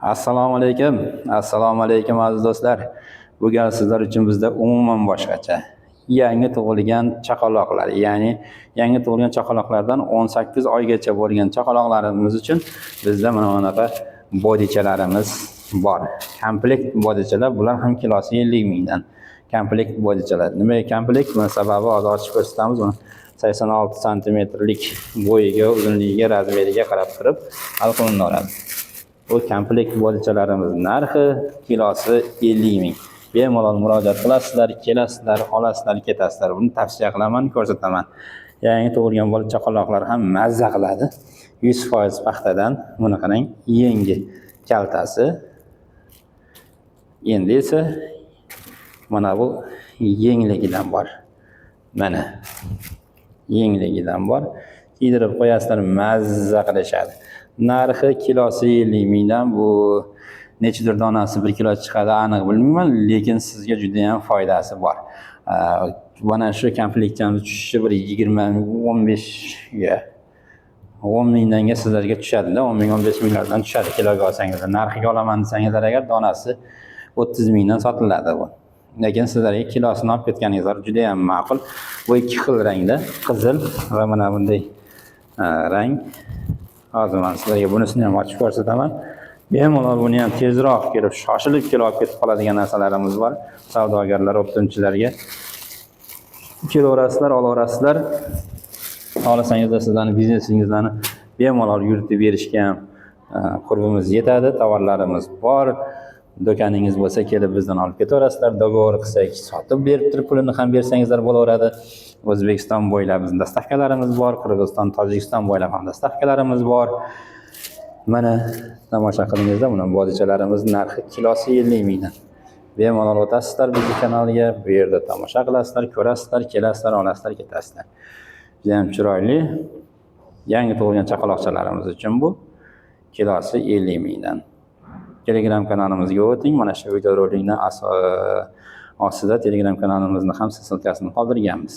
Assalomu alaykum. Assalomu alaykum aziz do'stlar. Bu gal sizlar uchun bizda umuman boshqacha. Yangi tug'ilgan chaqaloqlar, ya'ni yangi tug'ilgan chaqaloqlardan 18 oygacha bo'lgan chaqaloqlarimiz uchun bizda mana bunaqa bodichalarimiz bor. Komplekt bodichalar, bular ham kilosi 50 mingdan. Komplekt bodichalar. Nimaga komplekt? Buni sababi hozir ochib ko'rsatamiz buni. 86 santimetrlik bo'yiga, uzunligiga, razmeriga qarab turib hal qilinadi. Bu komplekt bodichalarimiz narxi kilosi 50 ming. Bemalol murojaat qilasizlar, kelasizlar, olasizlar, ketasizlar. Buni tavsiya qilaman, ko'rsataman. Yangi tug'ilgan bola chaqaloqlar ham mazza qiladi. 100% paxtadan. Buni qarang, yengi kaltasi. Endi esa mana bu yengligidan bor. Mana yengligidan bor. Kiydirib qo'yasizlar, mazza qilishadi. Narxi kilosi 50 mingdan. Bu nechidir donasi 1 kilo chiqadi aniq bilmayman, lekin sizga juda ham foydasi bor. Mana shu komplektimiz tushishi bir 20-15 ga 10 mingdanga sizlarga tushadi-da, 10 ming 15 minglardan tushadi kiloga olsangizlar. Narxiga olaman desangizlar agar donasi 30 mingdan sotiladi bu. Lekin sizlarga kilosini olib ketganingizlar juda ham ma'qul. Bu ikki xil rangda, qizil va mana bunday rang. Hozir men sizlarga bunisini ham ochib ko'rsataman. Bemalol buni ham tezroq kelib, shoshilib kelib olib ketib qoladigan narsalarimiz bor. Savdogarlar, optimchilarga kelaverasizlar, olaverasizlar. Xohlasangizlar sizlarning biznesingizni bemalol yuritib berishga ham qurbimiz yetadi. Tovarlarimiz bor. Do'koningiz bo'lsa kelib bizdan olib ketaverasizlar. Dogovor qilsak, sotib berib turib pulini ham bersangizlar bo'laveradi. O'zbekiston bo'ylab bizning dastavkalarimiz bor, Qirg'iziston, Tojikiston bo'ylab ham dastavkalarimiz bor. Mana tomosha qilingizlar, buni bodichalarimiz narxi kilosi 50 mingdan. Bemalol o'tasizlar bizning kanalga, bu yerda tomosha qilasizlar, ko'rasizlar, kelasizlar, olasizlar, ketasizlar. Juda ham chiroyli yangi tug'ilgan chaqaloqchalarimiz uchun bu kilosi 50 mingdan. Telegram kanalimizga o'ting. Mana shu videorolikning ostida Telegram kanalimizni ham silkasini qoldirganmiz.